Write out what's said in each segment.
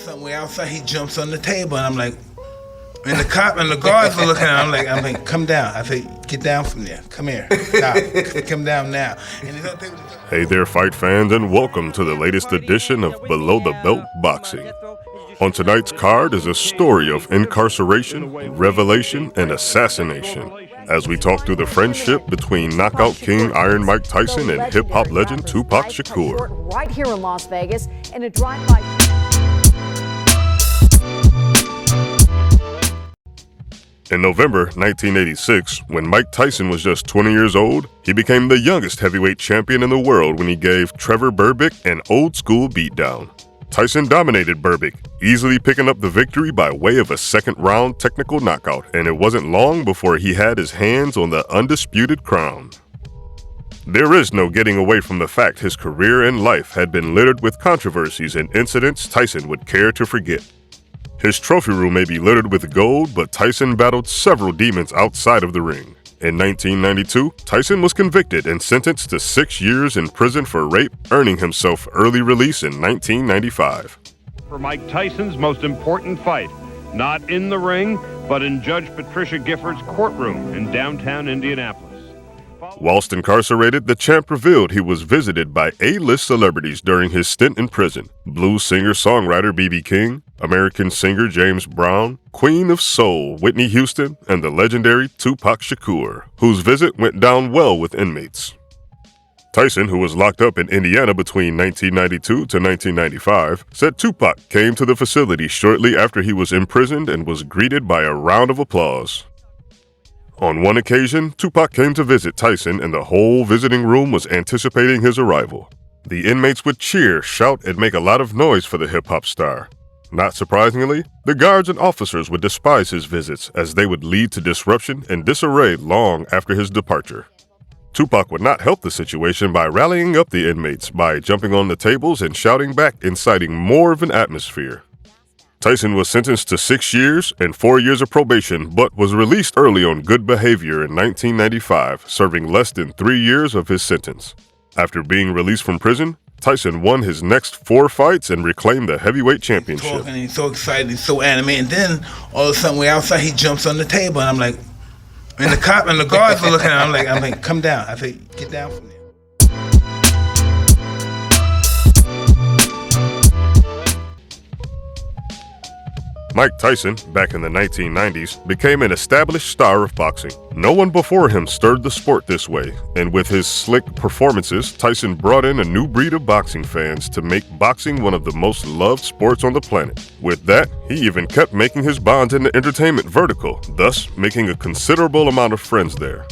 something way outside, he jumps on the table, and I'm like, and the cop and the guards are looking at him. I'm like, come down. I say, get down from there. Come here. Stop. Come down now. Hey there, fight fans, and welcome to the latest edition of Below the Belt Boxing. On tonight's card is a story of incarceration, revelation, and assassination, as we talk through the friendship between knockout king Iron Mike Tyson and hip-hop legend Tupac Shakur. Right here in Las Vegas, in a drive-by. In November 1986, when Mike Tyson was just 20 years old, he became the youngest heavyweight champion in the world when he gave Trevor Berbick an old-school beatdown. Tyson dominated Berbick, easily picking up the victory by way of a second-round technical knockout, and it wasn't long before he had his hands on the undisputed crown. There is no getting away from the fact his career and life had been littered with controversies and incidents Tyson would care to forget. His trophy room may be littered with gold, but Tyson battled several demons outside of the ring. In 1992, Tyson was convicted and sentenced to 6 years in prison for rape, earning himself early release in 1995. For Mike Tyson's most important fight, not in the ring, but in Judge Patricia Gifford's courtroom in downtown Indianapolis. Whilst incarcerated, the champ revealed he was visited by A-list celebrities during his stint in prison. Blues singer-songwriter B.B. King, American singer James Brown, Queen of Soul Whitney Houston, and the legendary Tupac Shakur, whose visit went down well with inmates. Tyson, who was locked up in Indiana between 1992 to 1995, said Tupac came to the facility shortly after he was imprisoned and was greeted by a round of applause. On one occasion, Tupac came to visit Tyson and the whole visiting room was anticipating his arrival. The inmates would cheer, shout, and make a lot of noise for the hip-hop star. Not surprisingly, the guards and officers would despise his visits as they would lead to disruption and disarray long after his departure. Tupac would not help the situation by rallying up the inmates by jumping on the tables and shouting back, inciting more of an atmosphere. Tyson was sentenced to 6 years and 4 years of probation, but was released early on good behavior in 1995, serving less than 3 years of his sentence. After being released from prison, Tyson won his next 4 fights and reclaimed the heavyweight championship. He's so excited, he's so animated, and then all of a sudden, way outside, he jumps on the table, and I'm like, and the cop and the guards are looking at him. I'm like, come down. I say, get down from there. Mike Tyson, back in the 1990s, became an established star of boxing. No one before him stirred the sport this way, and with his slick performances, Tyson brought in a new breed of boxing fans to make boxing one of the most loved sports on the planet. With that, he even kept making his bonds in the entertainment vertical, thus making a considerable amount of friends there.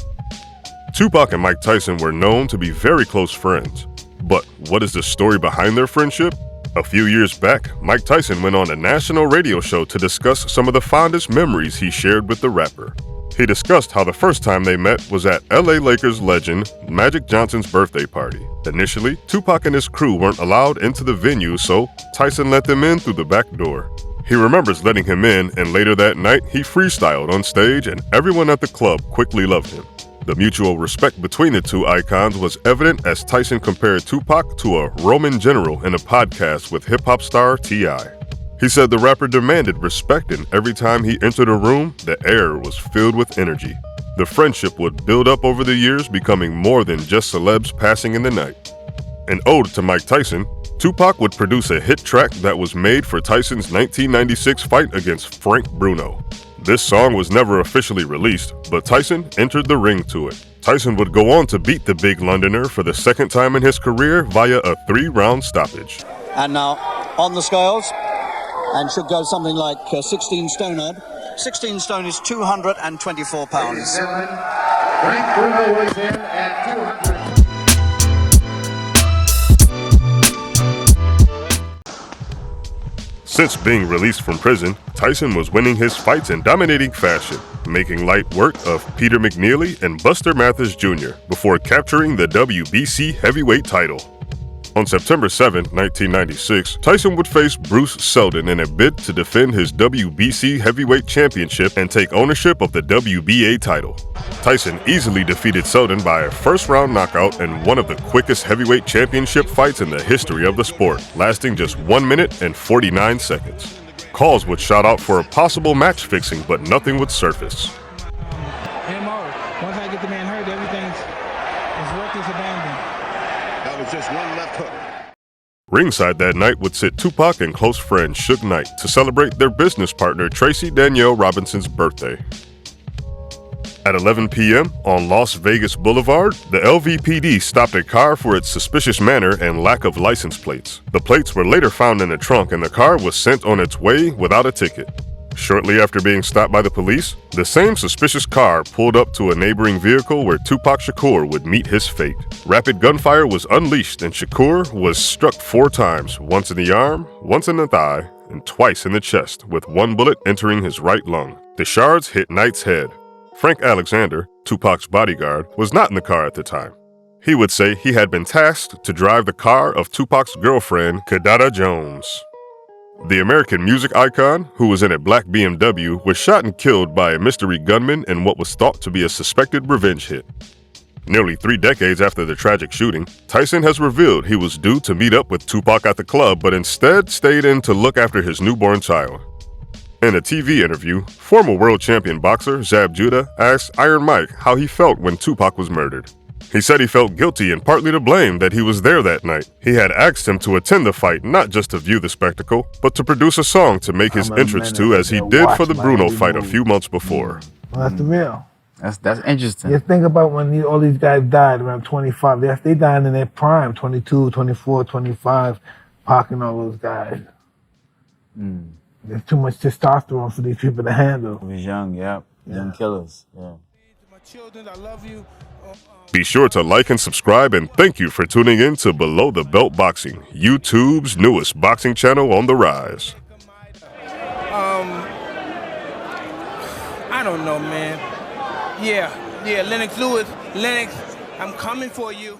Tupac and Mike Tyson were known to be very close friends. But what is the story behind their friendship? A few years back, Mike Tyson went on a national radio show to discuss some of the fondest memories he shared with the rapper. He discussed how the first time they met was at LA Lakers legend Magic Johnson's birthday party. Initially, Tupac and his crew weren't allowed into the venue, so Tyson let them in through the back door. He remembers letting him in, and later that night, he freestyled on stage, and everyone at the club quickly loved him. The mutual respect between the two icons was evident as Tyson compared Tupac to a Roman general in a podcast with hip-hop star T.I. He said the rapper demanded respect, and every time he entered a room, the air was filled with energy. The friendship would build up over the years, becoming more than just celebs passing in the night. An ode to Mike Tyson, Tupac would produce a hit track that was made for Tyson's 1996 fight against Frank Bruno. This song was never officially released, but Tyson entered the ring to it. Tyson would go on to beat the big Londoner for the second time in his career via a 3-round stoppage. And now on the scales, and should go something like 16 stone odd. 16 stone is 224 pounds. Frank Bruno was in at 200. Since being released from prison, Tyson was winning his fights in dominating fashion, making light work of Peter McNeely and Buster Mathis Jr. before capturing the WBC heavyweight title. On September 7, 1996, Tyson would face Bruce Seldon in a bid to defend his WBC heavyweight championship and take ownership of the WBA title. Tyson easily defeated Seldon by a first-round knockout in one of the quickest heavyweight championship fights in the history of the sport, lasting just 1 minute and 49 seconds. Calls would shout out for a possible match fixing, but nothing would surface. Once I get the man hurt, everything's worthless abandoned. That was just one left hook. Ringside that night would sit Tupac and close friend Suge Knight to celebrate their business partner Tracy Danielle Robinson's birthday. At 11 p.m. on Las Vegas Boulevard, the LVPD stopped a car for its suspicious manner and lack of license plates. The plates were later found in the trunk and the car was sent on its way without a ticket. Shortly after being stopped by the police, the same suspicious car pulled up to a neighboring vehicle where Tupac Shakur would meet his fate. Rapid gunfire was unleashed and Shakur was struck 4 times, once in the arm, once in the thigh, and twice in the chest, with 1 bullet entering his right lung. The shards hit Knight's head. Frank Alexander, Tupac's bodyguard, was not in the car at the time. He would say he had been tasked to drive the car of Tupac's girlfriend, Kidada Jones. The American music icon, who was in a black BMW, was shot and killed by a mystery gunman in what was thought to be a suspected revenge hit. Nearly 3 decades after the tragic shooting, Tyson has revealed he was due to meet up with Tupac at the club, but instead stayed in to look after his newborn child. In a TV interview, former world champion boxer Zab Judah asked Iron Mike how he felt when Tupac was murdered. He said he felt guilty and partly to blame that he was there that night. He had asked him to attend the fight not just to view the spectacle, but to produce a song to make his entrance to, as he did for the Bruno fight a few months before. Well, that's the real. That's interesting. Just think about when all these guys died around 25. They died in their prime, 22, 24, 25, Pac and all those guys. There's too much testosterone for these people to handle. He was young, young killers. Yeah. My children, I love you. Be sure to like and subscribe, and thank you for tuning in to Below the Belt Boxing, YouTube's newest boxing channel on the rise. I don't know, man. Yeah, Lennox Lewis, I'm coming for you.